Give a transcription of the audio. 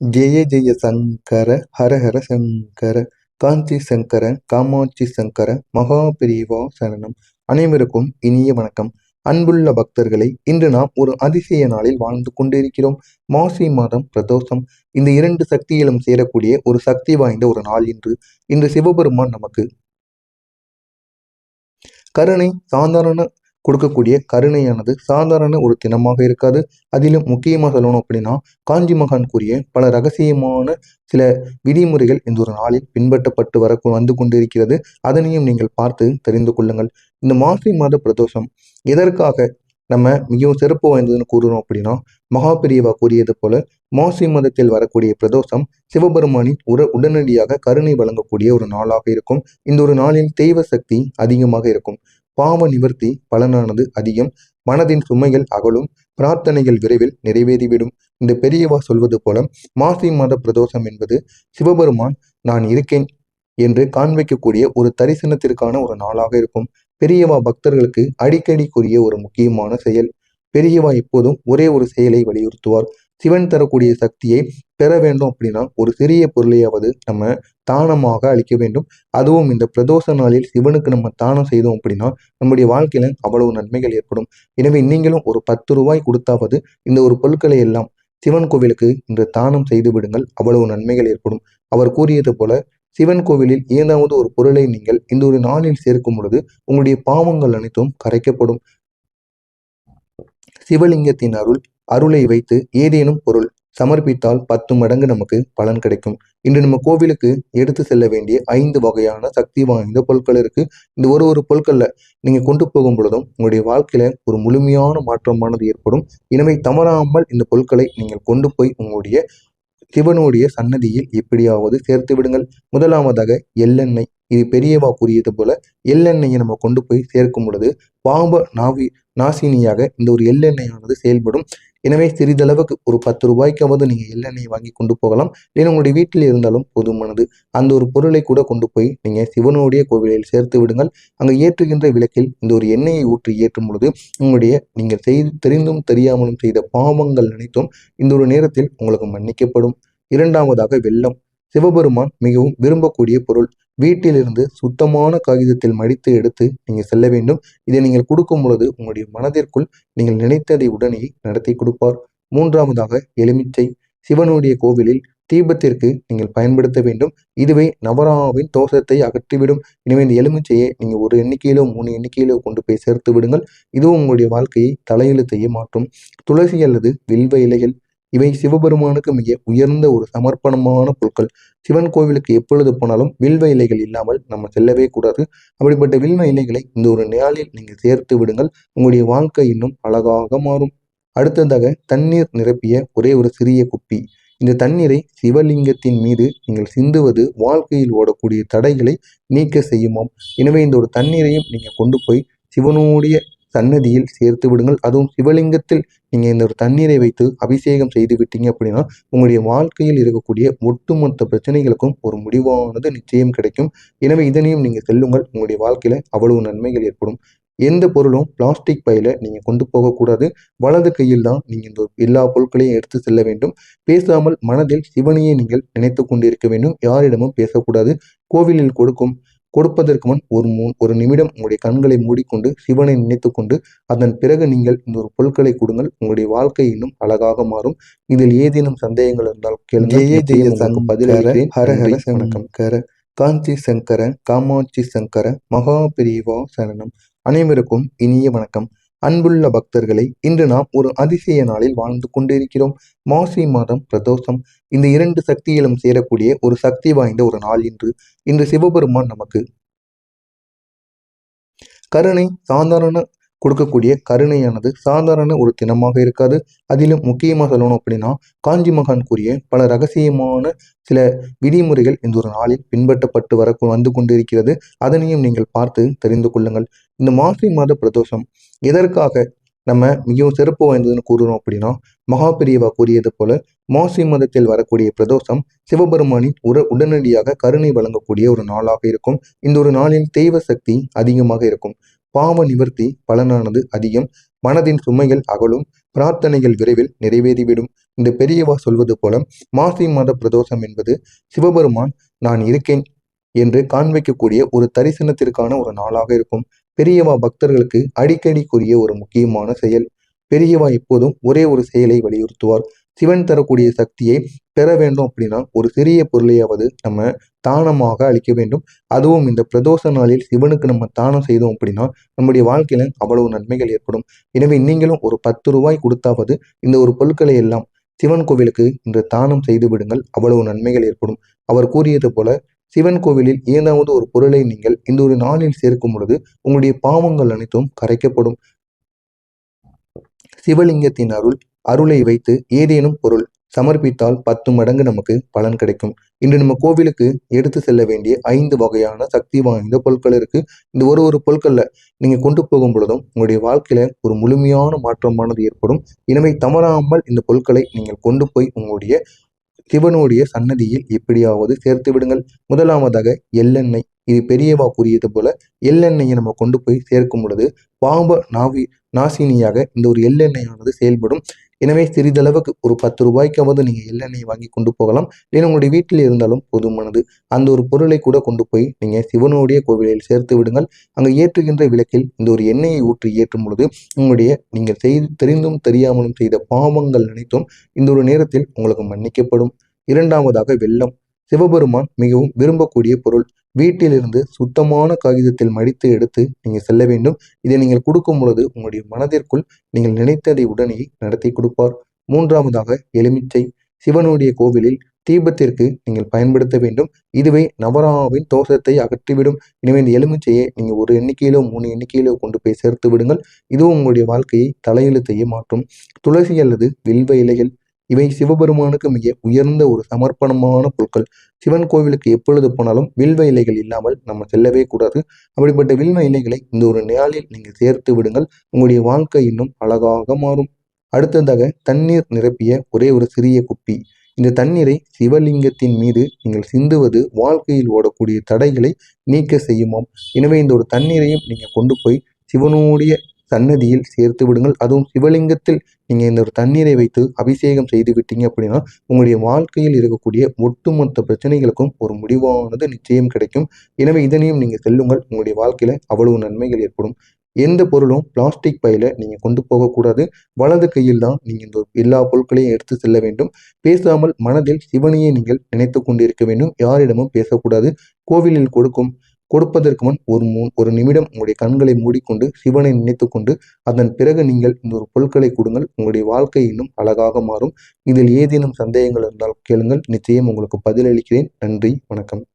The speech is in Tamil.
ஜெய ஜெய சங்கர ஹர ஹர சங்கர காஞ்சி சங்கர காமாட்சி சங்கர மகா பெரியவா சரணம். அனைவருக்கும் இனிய வணக்கம். அன்புள்ள பக்தர்களை, இன்று நாம் ஒரு அதிசய நாளில் வாழ்ந்து கொண்டிருக்கிறோம். மாசி மாதம் பிரதோஷம். இந்த இரண்டு சக்திகளும் சேரக்கூடிய ஒரு சக்தி வாய்ந்த ஒரு நாள் இன்று சிவபெருமான் நமக்கு கருணை சாதாரண கொடுக்கக்கூடிய கருணையானது சாதாரண ஒரு தினமாக இருக்காது. அதிலும் முக்கியமாக சொல்லணும் அப்படின்னா, காஞ்சி மகான் கூறிய பல ரகசியமான சில விதிமுறைகள் இந்த ஒரு நாளில் பின்பற்றப்பட்டு வந்து கொண்டிருக்கிறது. அதனையும் நீங்கள் பார்த்து தெரிந்து கொள்ளுங்கள். இந்த மாசி மாத பிரதோஷம் எதற்காக நம்ம மிகவும் சிறப்பு வாய்ந்ததுன்னு கூறுறோம் அப்படின்னா, மகாபிரிவா கூறியது போல மாசி மாதத்தில் வரக்கூடிய பிரதோஷம் சிவபெருமானின் உடனடியாக கருணை வழங்கக்கூடிய ஒரு நாளாக இருக்கும். இந்த ஒரு நாளில் தெய்வ சக்தி அதிகமாக இருக்கும். பாவ நிவர்த்தி பலனானது அதிகம். மனதின் சுமைகள் அகலும். பிரார்த்தனைகள் விரைவில் நிறைவேறிவிடும். இந்த பெரியவா சொல்வது போல மாசி மாத பிரதோஷம் என்பது சிவபெருமான் நான் இருக்கேன் என்று காண்பிக்கக்கூடிய ஒரு தரிசனத்திற்கான ஒரு நாளாக இருக்கும். பெரியவா பக்தர்களுக்கு அடிக்கடி கூறிய ஒரு முக்கியமான செயல். பெரியவா எப்போதும் ஒரே ஒரு செயலை வலியுறுத்துவார். சிவன் தரக்கூடிய சக்தியை பெற வேண்டும் அப்படின்னா ஒரு சிறிய பொருளையாவது நம்ம தானமாக அளிக்க வேண்டும். அதுவும் இந்த பிரதோஷ நாளில் சிவனுக்கு நம்ம தானம் செய்தோம் அப்படின்னா நம்முடைய வாழ்க்கையில அவ்வளவு நன்மைகள் ஏற்படும். எனவே நீங்களும் ஒரு 10 ரூபாய் கொடுத்தாவது இந்த ஒரு பொருட்களை எல்லாம் சிவன் கோவிலுக்கு இன்று தானம் செய்து விடுங்கள். அவ்வளவு நன்மைகள் ஏற்படும். அவர் கூறியது போல சிவன் கோவிலில் ஏதாவது ஒரு பொருளை நீங்கள் இந்த ஒரு நாளில் சேர்க்கும் பொழுது உங்களுடைய பாவங்கள் அனைத்தும் கரைக்கப்படும். சிவலிங்கத்தின் அருளை வைத்து ஏதேனும் பொருள் சமர்ப்பித்தால் 10 மடங்கு நமக்கு பலன் கிடைக்கும். இன்று நம்ம கோவிலுக்கு எடுத்து செல்ல வேண்டிய 5 வகையான சக்தி வாய்ந்த பொருட்கள் இருக்கு. இந்த ஒரு பொருட்கள்ல நீங்க கொண்டு போகும் பொழுதும் உங்களுடைய வாழ்க்கையில ஒரு முழுமையான மாற்றமானது ஏற்படும். எனவே தவறாமல் இந்த பொருட்களை நீங்கள் கொண்டு போய் உங்களுடைய சிவனுடைய சன்னதியில் எப்படியாவது சேர்த்து விடுங்கள். முதலாவதாக எள்ளெண்ணெய். இது பெரியவா கூறியது போல எள்ளெண்ணெயை நம்ம கொண்டு போய் சேர்க்கும் பொழுது பாம்ப நாசினியாக இந்த ஒரு எள்ளெண்ணெயானது செயல்படும். எனவே சிறிதளவுக்கு ஒரு 10 ரூபாய்க்காவது நீங்க எள்ளெண்ணெய் வாங்கி கொண்டு போகலாம். இல்லை உங்களுடைய வீட்டில் இருந்தாலும் போதுமானது. அந்த ஒரு பொருளை கூட கொண்டு போய் நீங்க சிவனுடைய கோவிலில் சேர்த்து விடுங்கள். அங்கு ஏற்றுகின்ற விளக்கில் இந்த ஒரு எண்ணெயை ஊற்றி ஏற்றும் பொழுது உங்களுடைய நீங்கள் தெரிந்தும் தெரியாமலும் செய்த பாவங்கள் அனைத்தும் இந்த ஒரு நேரத்தில் உங்களுக்கு மன்னிக்கப்படும். இரண்டாவதாக வெல்லம். சிவபெருமான் மிகவும் விரும்பக்கூடிய பொருள். வீட்டிலிருந்து சுத்தமான காகிதத்தில் மடித்து எடுத்து நீங்க செல்ல வேண்டும். இதை நீங்கள் கொடுக்கும் பொழுது உங்களுடைய மனதிற்குள் நீங்கள் நினைத்ததை உடனே நடத்தி கொடுப்பார். மூன்றாவதாக எலுமிச்சை. சிவனுடைய கோவிலில் தீபத்திற்கு நீங்கள் பயன்படுத்த வேண்டும். இதுவே நவராவின் தோஷத்தை அகற்றிவிடும். எனவே இந்த எலுமிச்சையை நீங்க ஒரு எண்ணிக்கையிலோ 3 எண்ணிக்கையிலோ கொண்டு போய் சேர்த்து விடுங்கள். இதுவும் உங்களுடைய வாழ்க்கையை தலையெழுத்தையே மாற்றும். துளசி அல்லது வில்வ இலைகள். இவை சிவபெருமானுக்கு மிக உயர்ந்த ஒரு சமர்ப்பணமான பொருட்கள். சிவன் கோவிலுக்கு எப்பொழுது போனாலும் வில்வ இலைகள் இல்லாமல் நம்ம செல்லவே கூடாது. அப்படிப்பட்ட வில்வ இலைகளை இந்த ஒரு நாளில் நீங்கள் சேர்த்து விடுங்கள். உங்களுடைய வாழ்க்கை இன்னும் அழகாக மாறும். அடுத்ததாக தண்ணீர் நிரப்பிய ஒரே ஒரு சிறிய குப்பி. இந்த தண்ணீரை சிவலிங்கத்தின் மீது நீங்கள் சிந்துவது வாழ்க்கையில் ஓடக்கூடிய தடைகளை நீக்க செய்யுமாம். எனவே இந்த ஒரு தண்ணீரையும் நீங்க கொண்டு போய் சிவனுடைய சன்னதியில் சேர்த்து விடுங்கள். அதுவும் சிவலிங்கத்தில் நீங்க இந்த ஒரு தண்ணீரை வைத்து அபிஷேகம் செய்து விட்டீங்க அப்படின்னா உங்களுடைய வாழ்க்கையில் இருக்கக்கூடிய ஒட்டுமொத்த பிரச்சனைகளுக்கும் ஒரு முடிவானது நிச்சயம் கிடைக்கும். எனவே இதனையும் நீங்க செல்லுங்கள். உங்களுடைய வாழ்க்கையில அவ்வளவு நன்மைகள் ஏற்படும். எந்த பொருளும் பிளாஸ்டிக் பையில நீங்க கொண்டு போகக்கூடாது. வலது கையில் தான் நீங்க இந்த எல்லா பொருட்களையும் எடுத்து செல்ல வேண்டும். பேசாமல் மனதில் சிவனையே நீங்கள் நினைத்து கொண்டிருக்க வேண்டும். யாரிடமும் பேசக்கூடாது. கோவிலில் கொடுப்பதற்கு முன் ஒரு நிமிடம் உங்களுடைய கண்களை மூடிக்கொண்டு சிவனை நினைத்து கொண்டு அதன் பிறகு நீங்கள் இந்த ஒரு பொருட்களை கொடுங்கள். உங்களுடைய வாழ்க்கை இன்னும் அழகாக மாறும். இதில் ஏதேனும் சந்தேகங்கள் இருந்தால் கேளுங்கள். பதிலளிக்கிறேன். ஹர ஹர சங்கர காஞ்சி சங்கர காமாட்சி சங்கர மகா பெரியவா சரணம். அனைவருக்கும் இனிய வணக்கம். அன்புள்ள பக்தர்களை, இன்று நாம் ஒரு அதிசய நாளில் வாழ்ந்து கொண்டிருக்கிறோம். மாசி மாதம் பிரதோஷம். இந்த இரண்டு சக்திகளும் சேரக்கூடிய ஒரு சக்தி வாய்ந்த ஒரு நாள் இன்று சிவபெருமான் நமக்கு கருணை சாதாரண கொடுக்கக்கூடிய கருணையானது சாதாரண ஒரு தினமாக இருக்காது. அதிலும் முக்கியமாக சொல்லணும் அப்படின்னா, காஞ்சி மகான் கூறிய பல ரகசியமான சில விதிமுறைகள் இந்த ஒரு நாளில் பின்பற்றப்பட்டு வந்து கொண்டிருக்கிறது. அதனையும் நீங்கள் பார்த்து தெரிந்து கொள்ளுங்கள். இந்த மாசி மாத பிரதோஷம் எதற்காக நம்ம மிகவும் சிறப்பு வாய்ந்ததுன்னு கூறுறோம் அப்படின்னா, மகாபிரிவா கூறியது போல மாசி மாதத்தில் வரக்கூடிய பிரதோஷம் சிவபெருமானின் உடனடியாக கருணை வழங்கக்கூடிய ஒரு நாளாக இருக்கும். இந்த ஒரு நாளில் தெய்வ சக்தி அதிகமாக இருக்கும். பாவ நிவர்த்தி பலனானது அதிகம். மனதின் சுமைகள் அகலும். பிரார்த்தனைகள் விரைவில் நிறைவேறிவிடும். இந்த பெரியவா சொல்வது போல மாசி மாத பிரதோஷம் என்பது சிவபெருமான் நான் இருக்கேன் என்று காண்பிக்கக்கூடிய ஒரு தரிசனத்திற்கான ஒரு நாளாக இருக்கும். பெரியவா பக்தர்களுக்கு அடிக்கடி கூறிய ஒரு முக்கியமான செயல். பெரியவா எப்போதும் ஒரே ஒரு செயலை வலியுறுத்துவார். சிவன் தரக்கூடிய சக்தியை பெற வேண்டும் அப்படின்னா ஒரு சிறிய பொருளையாவது நம்ம தானமாக அளிக்க வேண்டும். அதுவும் இந்த பிரதோஷ நாளில் சிவனுக்கு நம்ம தானம் செய்தோம் அப்படின்னா நம்முடைய வாழ்க்கையில அவ்வளவு நன்மைகள் ஏற்படும். எனவே நீங்களும் ஒரு 10 ரூபாய் கொடுத்தாவது இந்த ஒரு பொருட்களை எல்லாம் சிவன் கோவிலுக்கு இன்று தானம் செய்து விடுங்கள். அவ்வளவு நன்மைகள் ஏற்படும். அவர் கூறியது போல சிவன் கோவிலில் ஏதாவது ஒரு பொருளை நீங்கள் இந்த ஒரு நாளில் சேர்க்கும் பொழுது உங்களுடைய பாவங்கள் அனைத்தும் கரைக்கப்படும். சிவலிங்கத்தின் அருளை வைத்து ஏதேனும் பொருள் சமர்ப்பித்தால் 10 மடங்கு நமக்கு பலன் கிடைக்கும். இன்று நம்ம கோவிலுக்கு எடுத்து செல்ல வேண்டிய 5 வகையான சக்தி வாய்ந்த பொருட்கள் இருக்கு. இந்த ஒரு பொருட்கள்ல நீங்க கொண்டு போகும் பொழுதும் உங்களுடைய வாழ்க்கையில ஒரு முழுமையான மாற்றமானது ஏற்படும். எனவே தவறாமல் இந்த பொருட்களை நீங்கள் கொண்டு போய் உங்களுடைய சிவனுடைய சன்னதியில் எப்படியாவது சேர்த்து விடுங்கள். முதலாவதாக எள்ளெண்ணெய். இது பெரியவா கூறியது போல எள்ளெண்ணெயை நம்ம கொண்டு போய் சேர்க்கும் பொழுது பாம்ப நாசினியாக இந்த ஒரு எள்ளெண்ணெயானது செயல்படும். எனவே சிறிதளவுக்கு ஒரு 10 ரூபாய்க்காவது நீங்க எள்ளெண்ணெய் வாங்கி கொண்டு போகலாம். இல்லைன்னா உங்களுடைய வீட்டில் இருந்தாலும் போதுமானது. அந்த ஒரு பொருளை கூட கொண்டு போய் நீங்க சிவனுடைய கோவிலில் சேர்த்து விடுங்கள். அங்கு ஏற்றுகின்ற விளக்கில் இந்த ஒரு எண்ணெயை ஊற்றி ஏற்றும் பொழுது உங்களுடைய நீங்கள் தெரிந்தும் தெரியாமலும் செய்த பாவங்கள் அனைத்தும் இந்த ஒரு நேரத்தில் உங்களுக்கு மன்னிக்கப்படும். இரண்டாவதாக வெல்லம். சிவபெருமான் மிகவும் விரும்பக்கூடிய பொருள். வீட்டிலிருந்து சுத்தமான காகிதத்தில் மடித்து எடுத்து நீங்கள் செல்ல வேண்டும். இதை நீங்கள் கொடுக்கும் பொழுது உங்களுடைய மனதிற்குள் நீங்கள் நினைத்ததை உடனே நடத்தி கொடுப்பார். மூன்றாவதாக எலுமிச்சை. சிவனுடைய கோவிலில் தீபத்திற்கு நீங்கள் பயன்படுத்த வேண்டும். இதுவே நவராவின் தோஷத்தை அகற்றிவிடும். எனவே இந்த எலுமிச்சையை நீங்கள் ஒரு எண்ணிக்கையிலோ 3 எண்ணிக்கையிலோ கொண்டு போய் சேர்த்து விடுங்கள். இதுவும் உங்களுடைய வாழ்க்கையை தலையெழுத்தையே மாற்றும். துளசி அல்லது வில்வ இலைகள். இவை சிவபெருமானுக்கு மிக உயர்ந்த ஒரு சமர்ப்பணமான பொருட்கள். சிவன் கோவிலுக்கு எப்பொழுது போனாலும் வில்வ இலைகள் இல்லாமல் நம்ம செல்லவே கூடாது. அப்படிப்பட்ட வில்வ இலைகளை இந்த ஒரு நாளில் நீங்கள் சேர்த்து விடுங்கள். உங்களுடைய வாழ்க்கை இன்னும் அழகாக மாறும். அடுத்ததாக தண்ணீர் நிரப்பிய ஒரே ஒரு சிறிய குப்பி. இந்த தண்ணீரை சிவலிங்கத்தின் மீது நீங்கள் சிந்துவது வாழ்க்கையில் ஓடக்கூடிய தடைகளை நீக்க செய்யுமாம். எனவே இந்த ஒரு தண்ணீரையும் நீங்கள் கொண்டு போய் சிவனுடைய சன்னதியில் சேர்த்து விடுங்கள். அதுவும் சிவலிங்கத்தில் நீங்கள் இந்த ஒரு தண்ணீரை வைத்து அபிஷேகம் செய்து விட்டீங்க அப்படின்னா உங்களுடைய வாழ்க்கையில் இருக்கக்கூடிய ஒட்டுமொத்த பிரச்சனைகளுக்கும் ஒரு முடிவானது நிச்சயம் கிடைக்கும். எனவே இதனையும் நீங்கள் செல்லுங்கள். உங்களுடைய வாழ்க்கையில அவ்வளவு நன்மைகள் ஏற்படும். எந்த பொருளும் பிளாஸ்டிக் பையில நீங்க கொண்டு போகக்கூடாது. வலது கையில் தான் நீங்க இந்த எல்லா பொருட்களையும் எடுத்து செல்ல வேண்டும். பேசாமல் மனதில் சிவனையே நீங்கள் நினைத்து கொண்டிருக்க வேண்டும். யாரிடமும் பேசக்கூடாது. கோவிலில் கொடுப்பதற்கு முன் ஒரு நிமிடம் உங்களுடைய கண்களை மூடிக்கொண்டு சிவனை நினைத்து கொண்டு அதன் பிறகு நீங்கள் இந்த ஒரு பொருட்களை கொடுங்கள். உங்களுடைய வாழ்க்கை இன்னும் அழகாக மாறும். இதில் ஏதேனும் சந்தேகங்கள் இருந்தால் கேளுங்கள். நிச்சயம் உங்களுக்கு பதிலளிக்கிறேன். நன்றி, வணக்கம்.